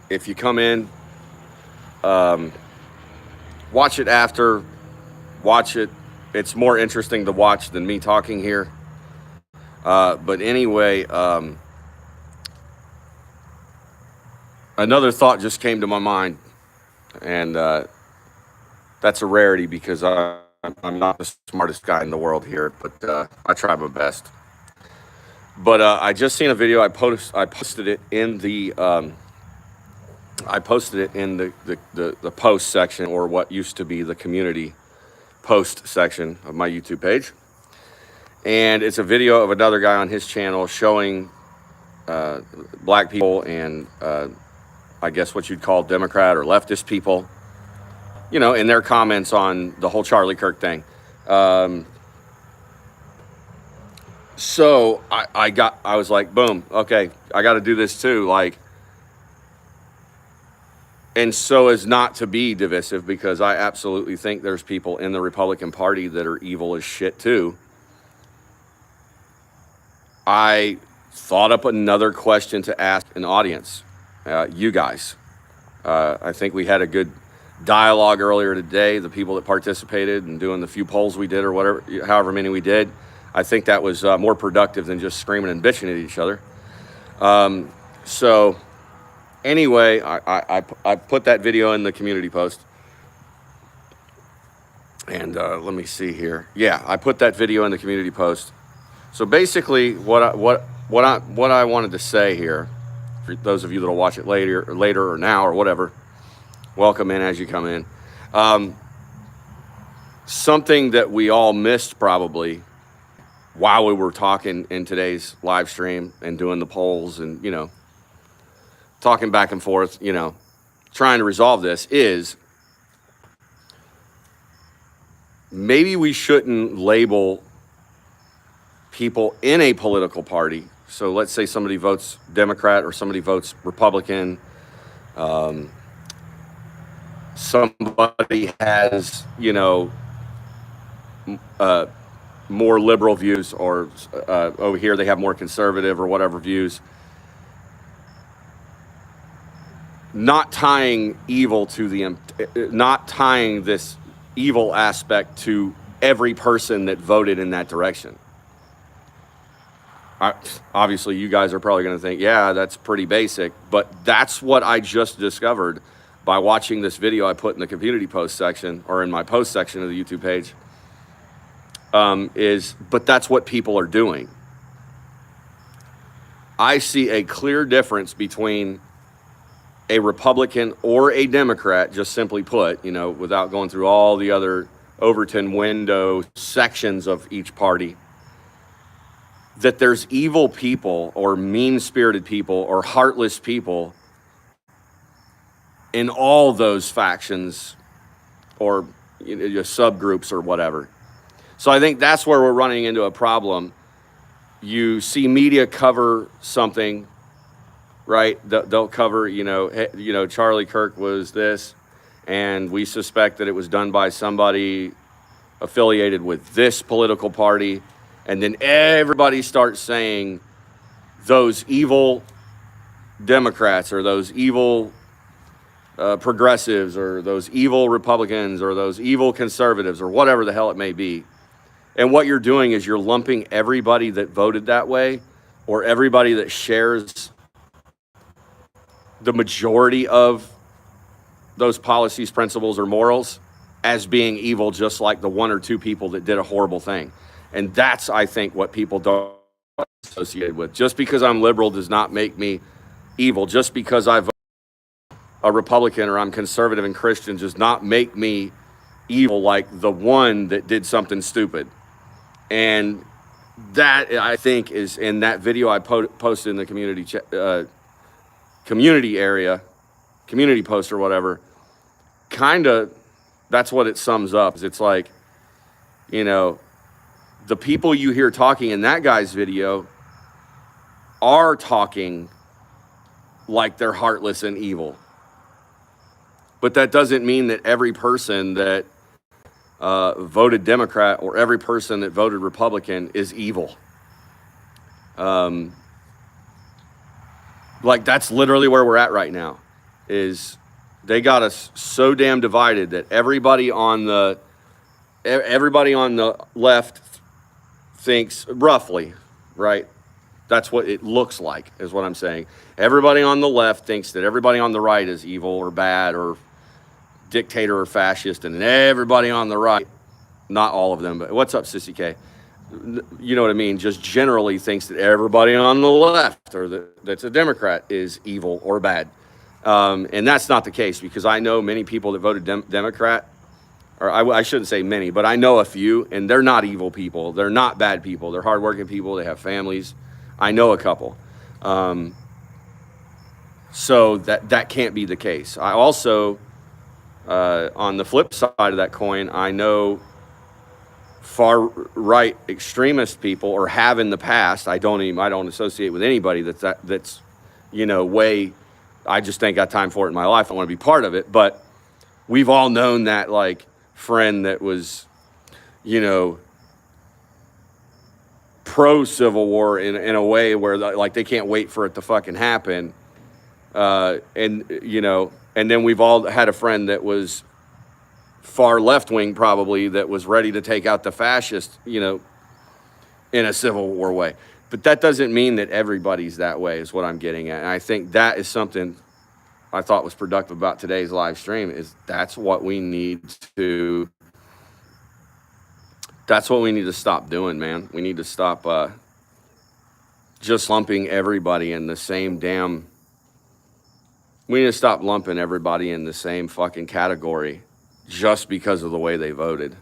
if you come in, um, watch it after, watch it. It's more interesting to watch than me talking here. But anyway, another thought just came to my mind, and that's a rarity because I'm not the smartest guy in the world here, but I try my best. But I just seen a video. I posted it in the the post section, or what used to be the community post section of my YouTube page. And it's a video of another guy on his channel showing black people and I guess what you'd call Democrat or leftist people, in their comments on the whole Charlie Kirk thing. So I was like, boom, okay, I got to do this too. Like, and so as not to be divisive, because I absolutely think there's people in the Republican Party that are evil as shit too. I thought up another question to ask an audience, you guys. I think we had a good dialogue earlier today, the people that participated and doing the few polls we did or whatever, however many we did. I think that was more productive than just screaming and bitching at each other. So anyway, I put that video in the community post. And let me see here. Yeah, I put that video in the community post. So basically, what I wanted to say here, for those of you that'll watch it later or now or whatever, welcome in as you come in. Something that we all missed probably while we were talking in today's live stream and doing the polls and talking back and forth, trying to resolve this, is maybe we shouldn't label people in a political party. So let's say somebody votes Democrat or somebody votes Republican. Somebody has, more liberal views, or over here they have more conservative or whatever views. Not tying this evil aspect to every person that voted in that direction. Obviously, you guys are probably going to think, yeah, that's pretty basic, but that's what I just discovered by watching this video I put in the community post section, or in my post section of the YouTube page. But that's what people are doing. I see a clear difference between a Republican or a Democrat, just simply put, without going through all the other Overton window sections of each party, that there's evil people or mean-spirited people or heartless people in all those factions or subgroups or whatever. So I think that's where we're running into a problem. You see media cover something, right? They'll cover, Charlie Kirk was this, and we suspect that it was done by somebody affiliated with this political party. And then everybody starts saying those evil Democrats or those evil progressives or those evil Republicans or those evil conservatives or whatever the hell it may be. And what you're doing is you're lumping everybody that voted that way, or everybody that shares the majority of those policies, principles, or morals, as being evil, just like the one or two people that did a horrible thing. And that's, I think, what people don't associate with. Just because I'm liberal does not make me evil. Just because I vote a Republican or I'm conservative and Christian does not make me evil, like the one that did something stupid. And that, I think, is in that video I posted in the community area, community post or whatever. Kind of, that's what it sums up. Is it's like, the people you hear talking in that guy's video are talking like they're heartless and evil. But that doesn't mean that every person that voted Democrat or every person that voted Republican is evil. Like, that's literally where we're at right now. is they got us so damn divided that everybody on the left thinks roughly, right? That's what it looks like, is what I'm saying. Everybody on the left thinks that everybody on the right is evil or bad or dictator or fascist, and everybody on the right, not all of them, but what's up, Sissy K? You know what I mean? Just generally thinks that everybody on the left or that's a Democrat is evil or bad. And that's not the case, because I know many people that voted Democrat, or I shouldn't say many, but I know a few, and they're not evil people. They're not bad people. They're hardworking people. They have families. I know a couple. So that can't be the case. I also, on the flip side of that coin, I know far right extremist people, or have in the past. I don't associate with anybody that's way. I just ain't got time for it in my life. I want to be part of it. But we've all known that like friend that was, pro Civil War in a way where like they can't wait for it to fucking happen. And then we've all had a friend that was far left wing, probably, that was ready to take out the fascist, in a Civil War way. But that doesn't mean that everybody's that way, is what I'm getting at. And I think that is something I thought was productive about today's live stream, is that's what we need to stop doing, man. We need to stop just lumping everybody in the same damn. We need to stop lumping everybody in the same fucking category just because of the way they voted.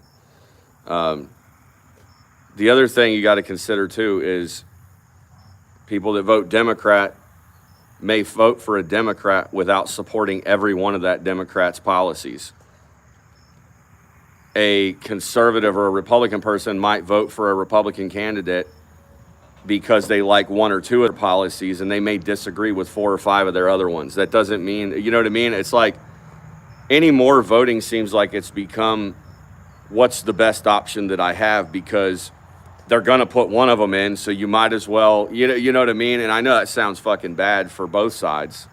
The other thing you got to consider too is people that vote Democrat may vote for a Democrat without supporting every one of that Democrat's policies. A conservative or a Republican person might vote for a Republican candidate because they like one or two of their policies, and they may disagree with 4 or 5 of their other ones. That doesn't mean, you know what I mean? It's like anymore voting seems like it's become what's the best option that I have, because they're going to put one of them in, so you might as well, you know what I mean? And I know that sounds fucking bad for both sides.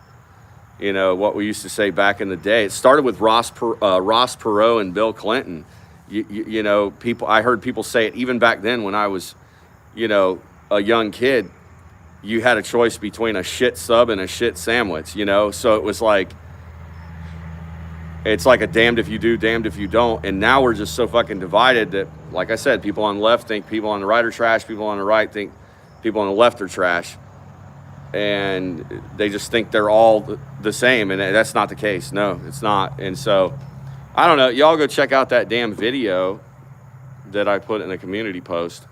What we used to say back in the day. It started with Ross Perot and Bill Clinton. People. I heard people say it even back then when I was, a young kid. You had a choice between a shit sub and a shit sandwich. So it was like, it's like a damned if you do, damned if you don't. And now we're just so fucking divided that, like I said, people on the left think people on the right are trash. People on the right think people on the left are trash. And they just think they're all the same. And that's not the case. No, it's not. And so, I don't know. Y'all go check out that damn video that I put in a community post.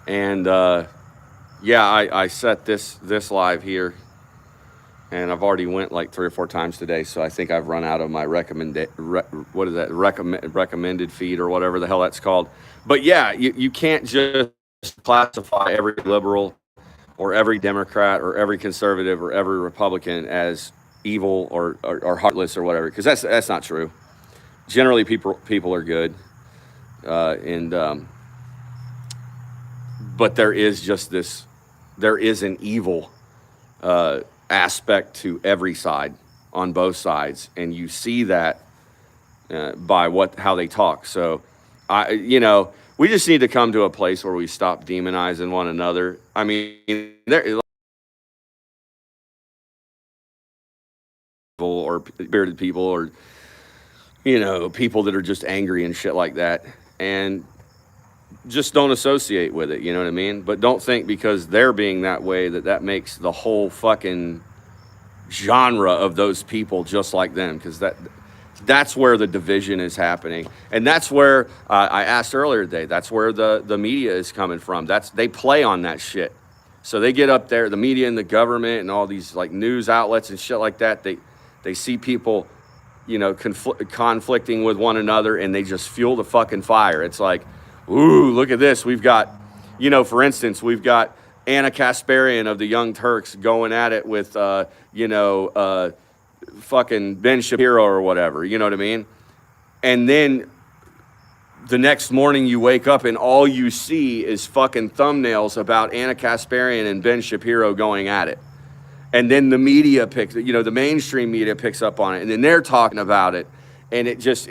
And, I set this live here. And I've already went like 3 or 4 times today, so I think I've run out of my recommended feed or whatever the hell that's called. But yeah, you can't just classify every liberal or every Democrat or every conservative or every Republican as evil or heartless or whatever, because that's not true. Generally, people are good, but there is an evil aspect to every side, on both sides, and you see that by how they talk. So we just need to come to a place where we stop demonizing one another. I mean, or bearded people, or people that are just angry and shit like that, and just don't associate with it, you know what I mean? But don't think because they're being that way that makes the whole fucking genre of those people just like them, because that's where the division is happening. And that's where I asked earlier today, that's where the media is coming from. They play on that shit. So they get up there, the media and the government and all these like news outlets and shit like that, they see people conflicting with one another, and they just fuel the fucking fire. It's like, ooh, look at this. We've got, for instance, we've got Anna Kasparian of the Young Turks going at it with, fucking Ben Shapiro or whatever, you know what I mean? And then the next morning you wake up and all you see is fucking thumbnails about Anna Kasparian and Ben Shapiro going at it. And then the media picks, the mainstream media picks up on it, and then they're talking about it, and it just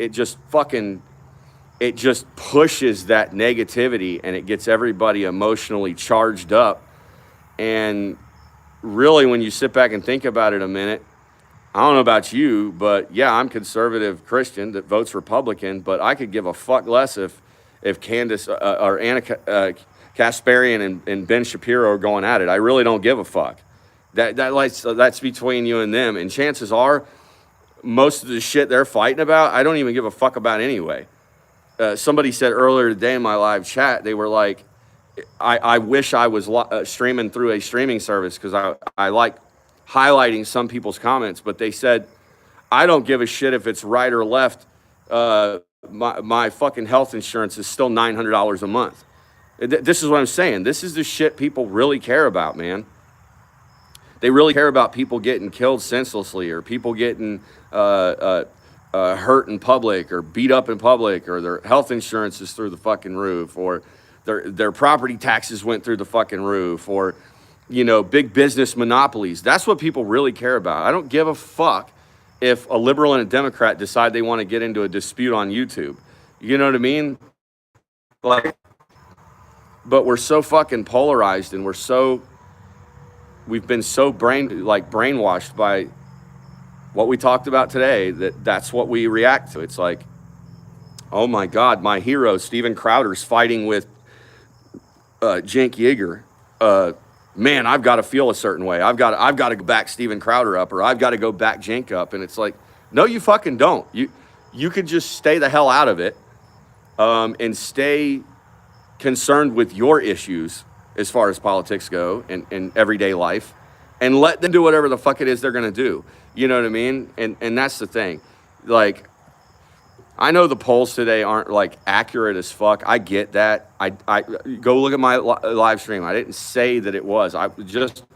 pushes that negativity, and it gets everybody emotionally charged up. And really, when you sit back and think about it a minute, I don't know about you, but yeah, I'm conservative Christian that votes Republican, but I could give a fuck less if Candace or Anna Kasparian and Ben Shapiro are going at it. I really don't give a fuck. That's between you and them. And chances are, most of the shit they're fighting about, I don't even give a fuck about anyway. Somebody said earlier today in my live chat, they were like, I wish I was streaming through a streaming service because I like highlighting some people's comments, but they said, I don't give a shit if it's right or left. My fucking health insurance is still $900 a month. This is what I'm saying. This is the shit people really care about, man. They really care about people getting killed senselessly, or people getting hurt in public, or beat up in public, or their health insurance is through the fucking roof, or their property taxes went through the fucking roof, or big business monopolies. That's what people really care about. I don't give a fuck if a liberal and a Democrat decide they want to get into a dispute on YouTube. You know what I mean? But we're so fucking polarized, and we've been so brainwashed by what we talked about today, that's what we react to. It's like, oh my God, my hero, Steven Crowder's fighting with Cenk Uygur. Man, I've got to feel a certain way. I've got to back Steven Crowder up, or I've got to go back Cenk up. And it's like, no, you fucking don't. You could just stay the hell out of it, and stay concerned with your issues as far as politics go and everyday life, and let them do whatever the fuck it is they're going to do. You know what I mean? And that's the thing. Like, I know the polls today aren't like accurate as fuck. I get that. I go look at my live stream. I didn't say that it was. I just,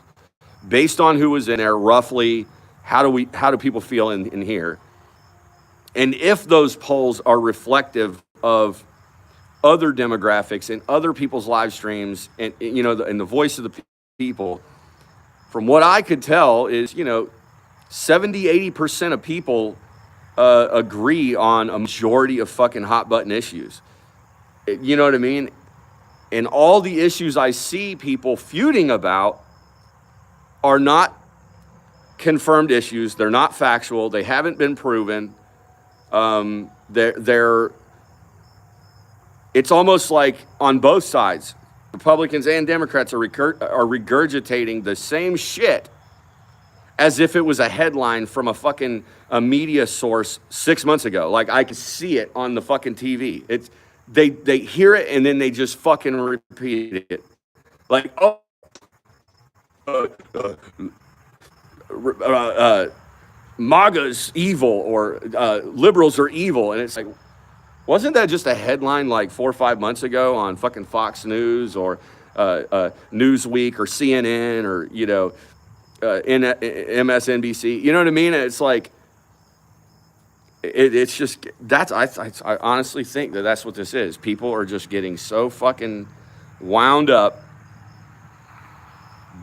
based on who was in there, roughly, how do people feel in here? And if those polls are reflective of other demographics and other people's live streams, and and the voice of the people, from what I could tell is 70-80% of people agree on a majority of fucking hot button issues. You know what I mean? And all the issues I see people feuding about are not confirmed issues. They're not factual. They haven't been proven. It's almost like on both sides, Republicans and Democrats are regurgitating the same shit as if it was a headline from a media source 6 months ago. Like, I could see it on the fucking TV. They hear it and then they just fucking repeat it. Like, MAGA's evil, or liberals are evil. And it's like, wasn't that just a headline like 4 or 5 months ago on fucking Fox News, or Newsweek, or CNN, or MSNBC? You know what I mean? It's like, it's just, I honestly think that's what this is. People are just getting so fucking wound up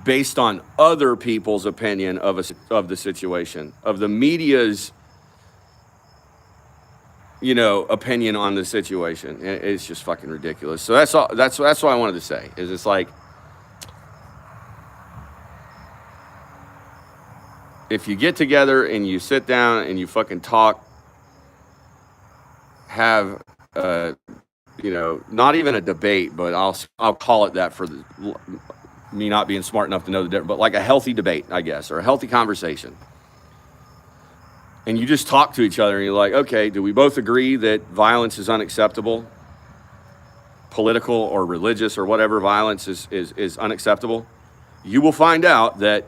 based on other people's opinion of the situation, of the media's opinion on the situation. It's just fucking ridiculous. So that's all. That's what I wanted to say. Is it's like, if you get together and you sit down and you fucking talk, have not even a debate, but I'll call it that for me not being smart enough to know the difference, but like a healthy debate, I guess, or a healthy conversation. And you just talk to each other and you're like, okay, do we both agree that violence is unacceptable? Political or religious or whatever violence is unacceptable? You will find out that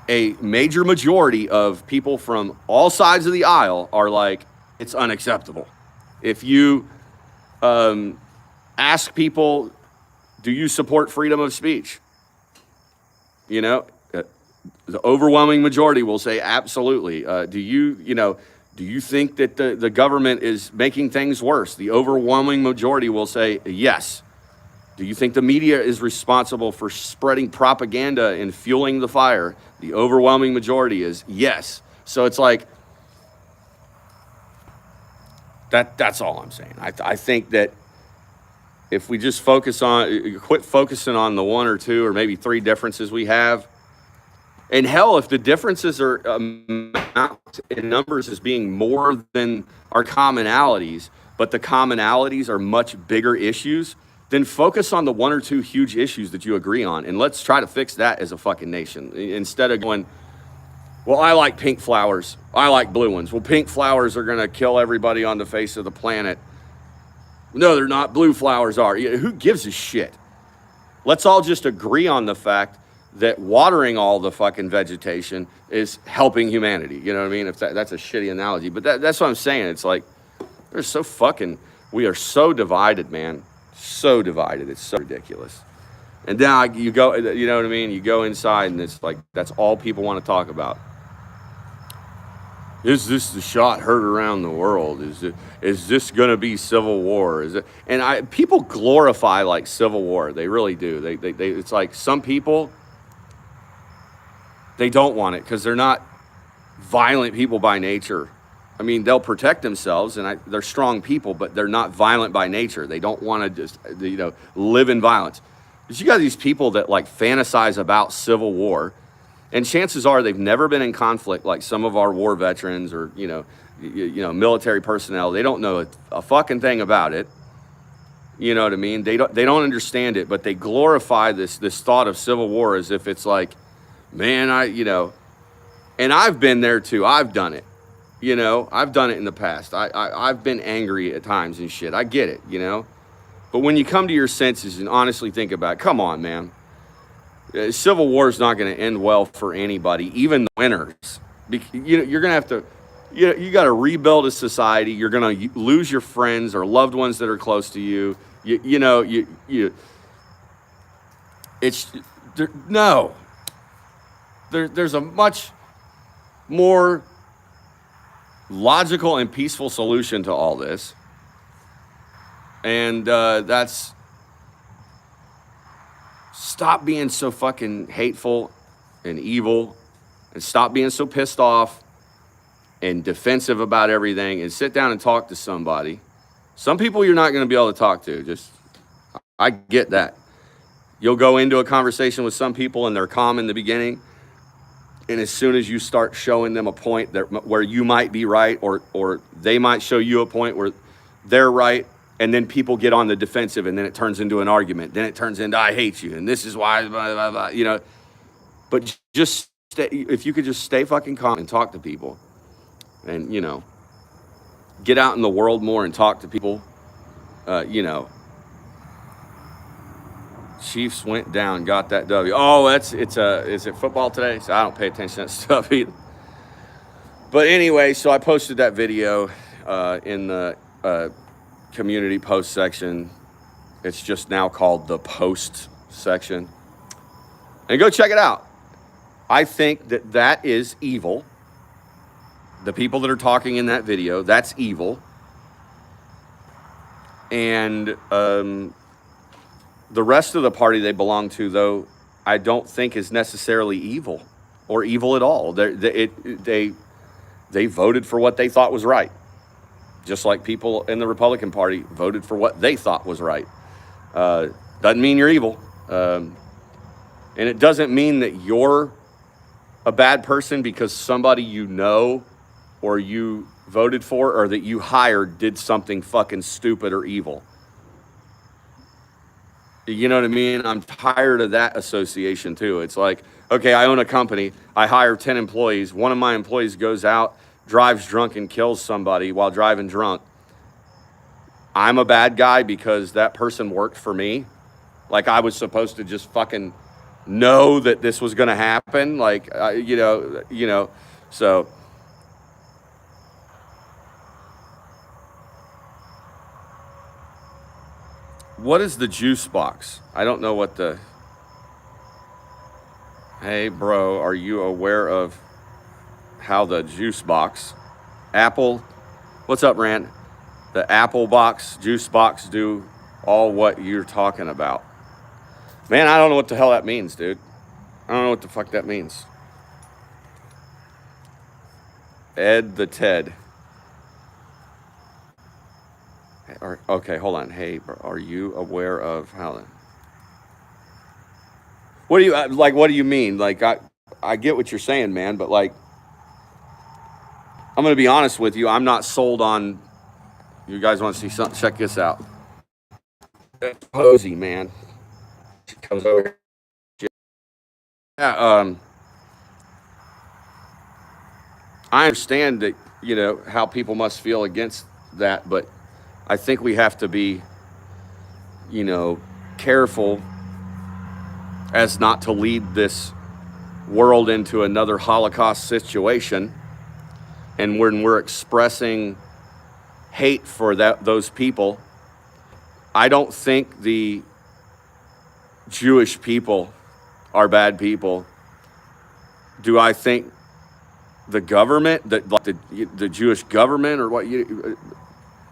a major majority of people from all sides of the aisle are like, it's unacceptable. If you ask people, do you support freedom of speech? The overwhelming majority will say absolutely. Do you think that the government is making things worse? The overwhelming majority will say yes. Do you think the media is responsible for spreading propaganda and fueling the fire? The overwhelming majority is yes. So it's like, that's all I'm saying. I think that if we just quit focusing on the one or two or maybe three differences we have, and hell, if the differences are amount in numbers as being more than our commonalities, but the commonalities are much bigger issues, then focus on the one or two huge issues that you agree on, and let's try to fix that as a fucking nation. Instead of going, well, I like pink flowers, I like blue ones. Well, pink flowers are gonna kill everybody on the face of the planet. No, they're not. Blue flowers are. Who gives a shit? Let's all just agree on the fact that watering all the fucking vegetation is helping humanity. You know what I mean? If that's a shitty analogy, but that's what I'm saying. It's like, we are so divided, man. So divided. It's so ridiculous. And now you go, you know what I mean? You go inside and it's like, that's all people want to talk about. Is this the shot heard around the world? Is this going to be civil war? People glorify like civil war. They really do. It's like some people, they don't want it because they're not violent people by nature. I mean, they'll protect themselves and they're strong people, but they're not violent by nature. They don't want to just, live in violence. But you got these people that like fantasize about civil war. And chances are they've never been in conflict like some of our war veterans or, military personnel. They don't know a fucking thing about it. You know what I mean? They don't understand it, but they glorify this thought of civil war as if it's like, man, and I've been there too. I've done it. I've done it in the past. I've been angry at times and shit. I get it, But when you come to your senses and honestly think about it, come on, man. Civil war is not going to end well for anybody, even the winners. You're going to have to, you got to rebuild a society. You're going to lose your friends or loved ones that are close to you. There's a much more logical and peaceful solution to all this. And that's, stop being so fucking hateful and evil and stop being so pissed off and defensive about everything and sit down and talk to somebody. Some people you're not going to be able to talk to. I get that. You'll go into a conversation with some people and they're calm in the beginning. And as soon as you start showing them a point where you might be right or they might show you a point where they're right, and then people get on the defensive and then it turns into an argument. Then it turns into, I hate you. And this is why, blah, blah, blah, But just if you could just stay fucking calm and talk to people and, get out in the world more and talk to people, Chiefs went down, got that W. Oh, is it football today? So I don't pay attention to that stuff either. But anyway, so I posted that video in the community post section. It's just now called the post section. And go check it out. I think that is evil. The people that are talking in that video, that's evil. And the rest of the party they belong to, though, I don't think is necessarily evil or evil at all. They voted for what they thought was right. Just like people in the Republican Party voted for what they thought was right. Doesn't mean you're evil. And it doesn't mean that you're a bad person because somebody or you voted for or that you hired did something fucking stupid or evil. You know what I mean? I'm tired of that association too. It's like, okay, I own a company. I hire 10 employees. One of my employees goes out, drives drunk and kills somebody while driving drunk. I'm a bad guy because that person worked for me. Like I was supposed to just fucking know that this was going to happen. Like, so. What is the juice box? I don't know what hey bro, are you aware of how the juice box, Apple, what's up, Rand? The Apple box, juice box do all what you're talking about. Man, I don't know what the hell that means, dude. I don't know what the fuck that means. Ed the Ted. Okay, hold on. Hey, are you aware of how? What do you like? What do you mean? Like, I get what you're saying, man, but like, I'm gonna be honest with you. I'm not sold on. You guys want to see something? Check this out. Posey, man. She comes over here. Yeah, I understand that, how people must feel against that, but I think we have to be, careful as not to lead this world into another Holocaust situation. And when we're expressing hate for those people, I don't think the Jewish people are bad people. Do I think the government, the Jewish government, or what?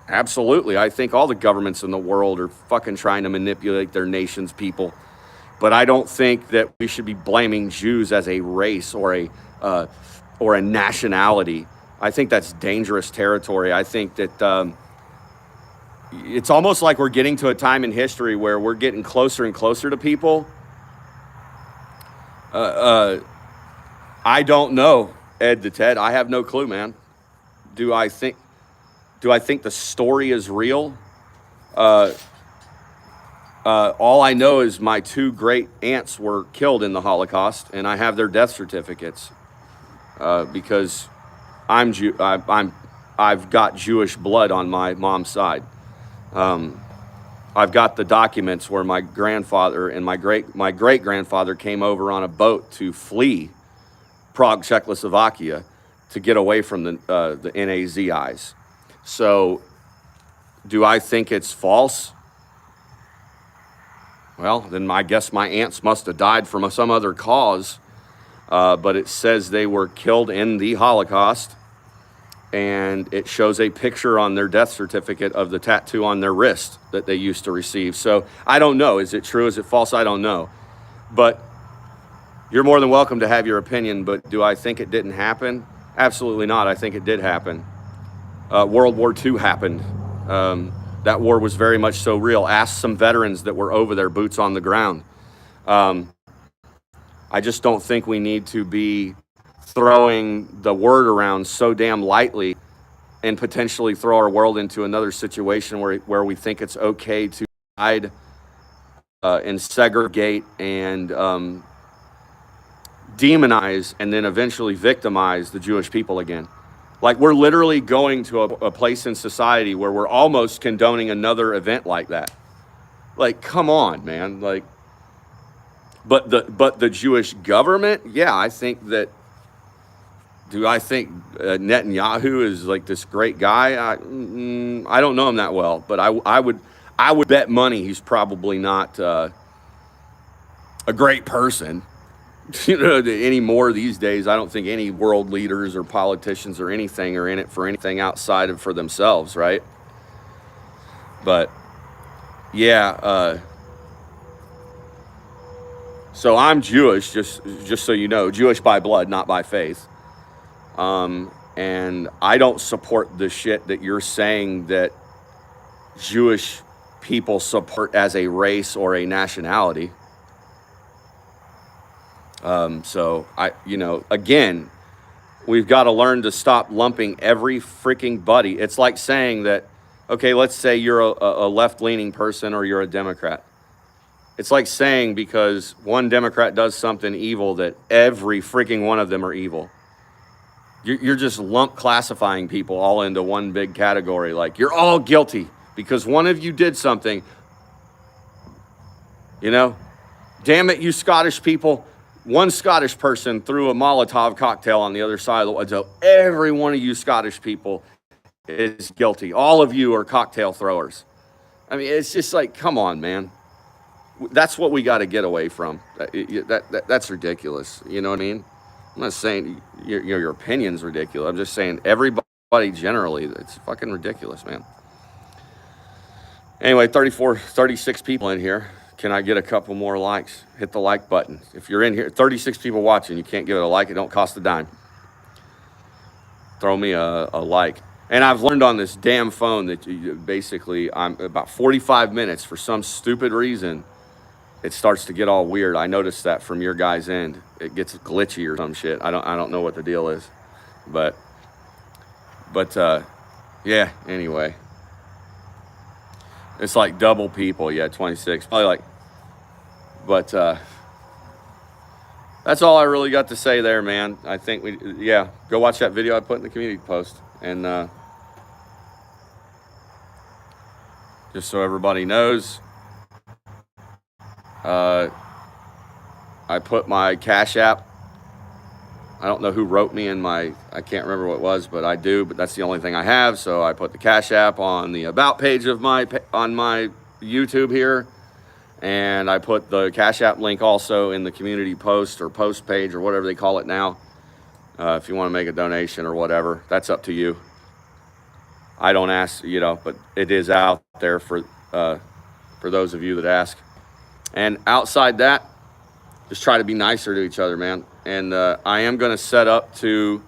Absolutely. I think all the governments in the world are fucking trying to manipulate their nation's people. But I don't think that we should be blaming Jews as a race or a nationality. I think that's dangerous territory. I think that it's almost like we're getting to a time in history where we're getting closer and closer to people. I don't know, Ed the Ted. I have no clue, man. Do I think the story is real? All I know is my two great aunts were killed in the Holocaust, and I have their death certificates because I've got Jewish blood on my mom's side. I've got the documents where my grandfather and my great grandfather came over on a boat to flee Prague, Czechoslovakia, to get away from the Nazis. So, do I think it's false? Well, then I guess my aunts must have died from some other cause. But it says they were killed in the Holocaust, and it shows a picture on their death certificate of the tattoo on their wrist that they used to receive. So I don't know. Is it true? Is it false? I don't know. But you're more than welcome to have your opinion. But do I think it didn't happen? Absolutely not. I think it did happen. World War II happened. That war was very much so real. Ask some veterans that were over there, boots on the ground. I just don't think we need to be throwing the word around so damn lightly and potentially throw our world into another situation where we think it's okay to hide and segregate and demonize and then eventually victimize the Jewish people again. Like, we're literally going to a place in society where we're almost condoning another event like that. Like, come on, man. Like, but the Jewish government, yeah, I think that. Do I think Netanyahu is like this great guy? I don't know him that well, but I would bet money he's probably not a great person. Anymore these days. I don't think any world leaders or politicians or anything are in it for anything outside of for themselves, right? But yeah, so I'm Jewish, just so you know, Jewish by blood, not by faith. And I don't support the shit that you're saying that Jewish people support as a race or a nationality. So again, we've got to learn to stop lumping every freaking buddy. It's like saying that, okay, let's say you're a left-leaning person or you're a Democrat. It's like saying because one Democrat does something evil that every freaking one of them are evil. You're just classifying people all into one big category. Like, you're all guilty because one of you did something. Damn it, you Scottish people. One Scottish person threw a Molotov cocktail on the other side of the woods. So every one of you Scottish people is guilty. All of you are cocktail throwers. I mean, it's just like, come on, man. That's what we got to get away from. That's ridiculous. You know what I mean? I'm not saying your opinion's ridiculous. I'm just saying everybody generally, it's fucking ridiculous, man. Anyway, 36 people in here. Can I get a couple more likes? Hit the like button. If you're in here, 36 people watching, you can't give it a like. It don't cost a dime. Throw me a like. And I've learned on this damn phone that basically I'm about 45 minutes for some stupid reason. It starts to get all weird. I noticed that from your guys' end. It gets glitchy or some shit. I don't know what the deal is. But yeah, anyway. It's like double people. Yeah, 26. Probably like, but that's all I really got to say there, man. I think go watch that video I put in the community post. And just so everybody knows, I put my Cash App. I don't know who wrote me in I can't remember what it was, but I do, but that's the only thing I have. So I put the Cash App on the About page of on my YouTube here. And I put the Cash App link also in the community post or post page or whatever they call it now. If you want to make a donation or whatever, that's up to you. I don't ask, but it is out there for those of you that ask. And outside that, just try to be nicer to each other, man. And I am going to set up to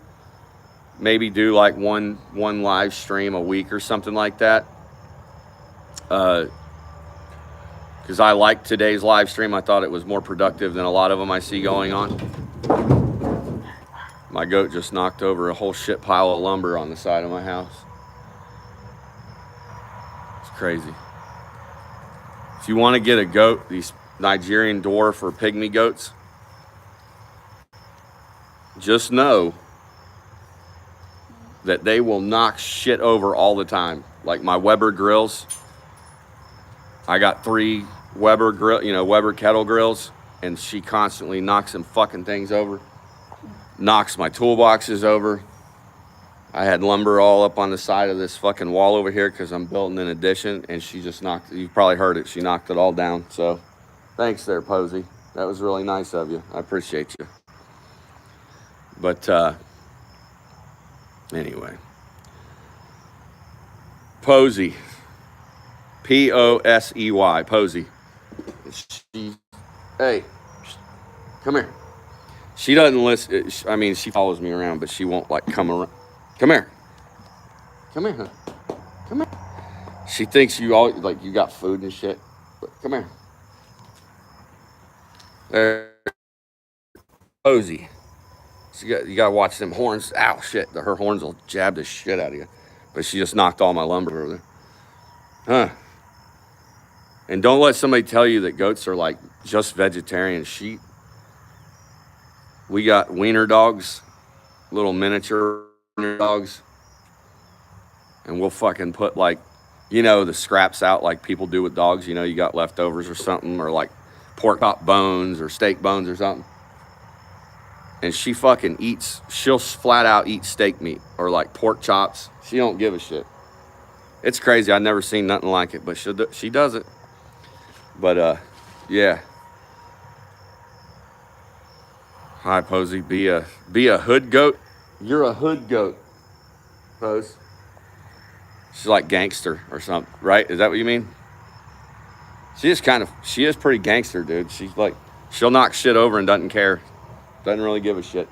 maybe do like one live stream a week or something like that. Because I liked today's live stream. I thought it was more productive than a lot of them I see going on. My goat just knocked over a whole shit pile of lumber on the side of my house. It's crazy. If you want to get a goat, these Nigerian dwarf or pygmy goats, just know that they will knock shit over all the time. Like my Weber grills. I got 3 Weber kettle grills, and she constantly knocks them fucking things over. Knocks my toolboxes over. I had lumber all up on the side of this fucking wall over here because I'm building an addition, and she just knocked it. You probably heard it. She knocked it all down. So thanks there, Posey. That was really nice of you. I appreciate you. But anyway. Posey. Posey. Posey. Hey, come here. She doesn't listen. I mean, she follows me around, but she won't like come around. Come here. Come here, huh? Come here. She thinks you got food and shit. But come here. There. Posey. You gotta watch them horns. Ow, shit. Her horns will jab the shit out of you. But she just knocked all my lumber over there. Huh. And don't let somebody tell you that goats are like just vegetarian sheep. We got wiener dogs, little miniature wiener dogs. And we'll fucking put like, the scraps out like people do with dogs. You got leftovers or something, or like pork chop bones or steak bones or something. And she fucking she'll flat out eat steak meat or like pork chops. She don't give a shit. It's crazy. I've never seen nothing like it, but she does it. But, yeah. Hi, Posey. Be a hood goat. You're a hood goat, Pose. She's like gangster or something, right? Is that what you mean? She is pretty gangster, dude. She's like, she'll knock shit over and doesn't care. Doesn't really give a shit.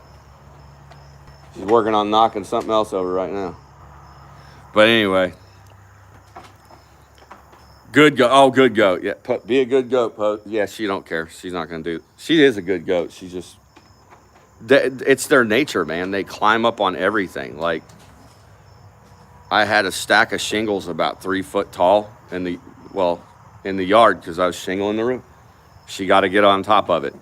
She's working on knocking something else over right now. But anyway. Good goat. Oh, good goat. Yeah, be a good goat, Poe. Yeah, she don't care. She's not going to do it. She is a good goat. She's just... It's their nature, man. They climb up on everything. Like, I had a stack of shingles about 3 foot tall in the yard because I was shingling the roof. She got to get on top of it.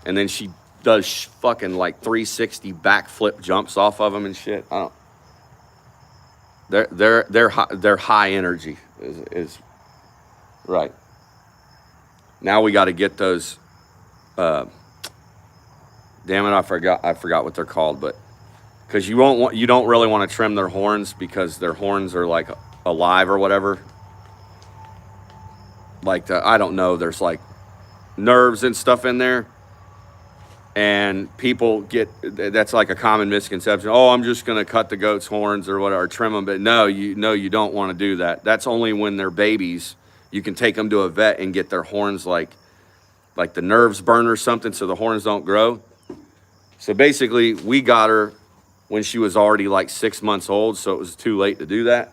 And then she does fucking like 360 backflip jumps off of them and shit. I don't... They're high energy is right. Now we got to get those. Damn it! I forgot what they're called, but because you don't really want to trim their horns because their horns are like alive or whatever. Like I don't know. There's like nerves and stuff in there, and people that's like a common misconception. Oh, I'm just gonna cut the goat's horns or whatever, or trim them. But no, you don't want to do that. That's only when they're babies. You can take them to a vet and get their horns like the nerves burn or something so the horns don't grow. So basically, we got her when she was already like 6 months old, so it was too late to do that.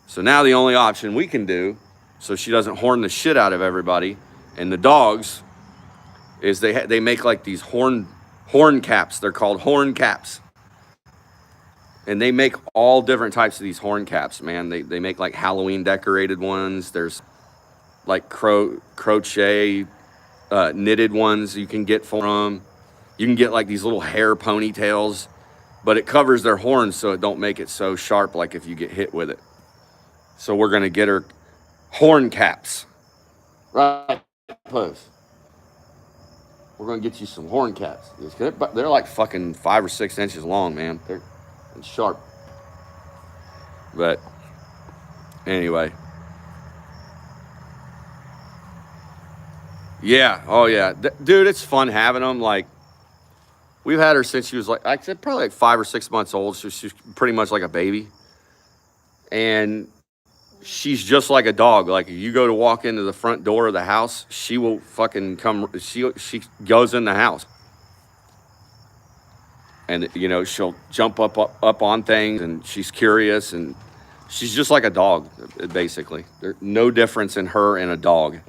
So now the only option we can do, so she doesn't horn the shit out of everybody and the dogs, is they make like these horn caps. They're called horn caps. And they make all different types of these horn caps, man. They make like Halloween decorated ones. There's like crochet knitted ones you can get from them. You can get like these little hair ponytails, but it covers their horns so it don't make it so sharp like if you get hit with it. So we're gonna get her horn caps. Right, Puss. We're gonna get you some horn caps. They're like fucking 5 or 6 inches long, man. They're sharp. But anyway. Yeah, oh yeah. Dude, it's fun having them. Like, we've had her since she was like I said, probably like 5 or 6 months old. So she's pretty much like a baby. And she's just like a dog. Like, if you go to walk into the front door of the house, she will fucking come. She goes in the house. And, you know, she'll jump up on things, and she's curious, and she's just like a dog, basically. There's no difference in her and a dog.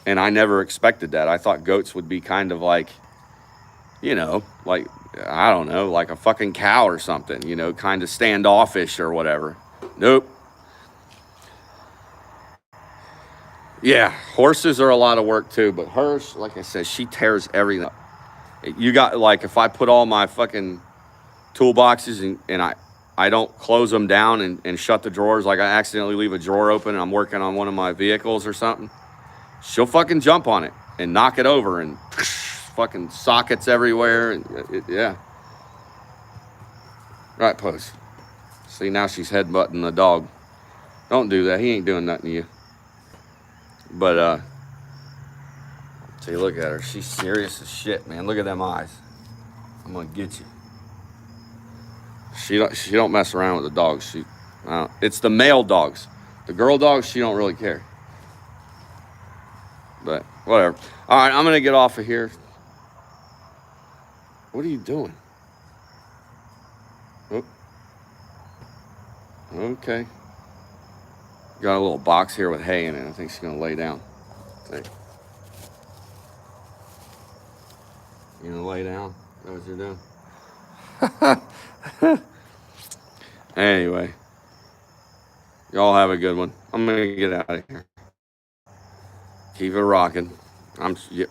And I never expected that. I thought goats would be kind of like, you know, like, I don't know, like a fucking cow or something, you know, kind of standoffish or whatever. Nope. Yeah, horses are a lot of work too, but hers, like I said, she tears everything up. You got, like, if I put all my fucking toolboxes and I don't close them down and shut the drawers, like I accidentally leave a drawer open and I'm working on one of my vehicles or something, she'll fucking jump on it and knock it over and fucking sockets everywhere. And yeah. Right, Puss. See, now she's headbutting the dog. Don't do that. He ain't doing nothing to you. But, see, look at her. She's serious as shit, man. Look at them eyes. I'm gonna get you. She don't mess around with the dogs. It's the male dogs. The girl dogs, she don't really care. But whatever. All right, I'm gonna get off of here. What are you doing? Oh. Okay. Got a little box here with hay in it. I think she's gonna lay down. See. You gonna lay down? Is that what you're doing? Anyway. Y'all have a good one. I'm gonna get out of here. Keep it rocking.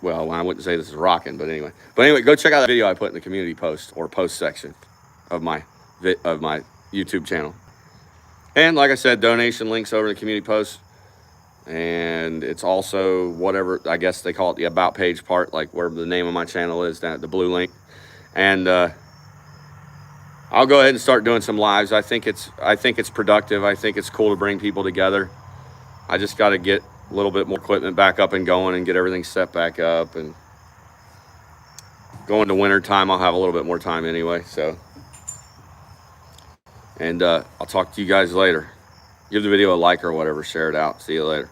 Well, I wouldn't say this is rocking, but anyway. But anyway, go check out that video I put in the community post or post section of my YouTube channel. And like I said, donation links over in the community post. And it's also whatever, I guess they call it the about page part, like where the name of my channel is, down at the blue link. And I'll go ahead and start doing some lives. I think it's productive. I think it's cool to bring people together. I just got to get a little bit more equipment back up and going and get everything set back up. And going to winter time, I'll have a little bit more time anyway. So, and I'll talk to you guys later. Give the video a like or whatever. Share it out. See you later.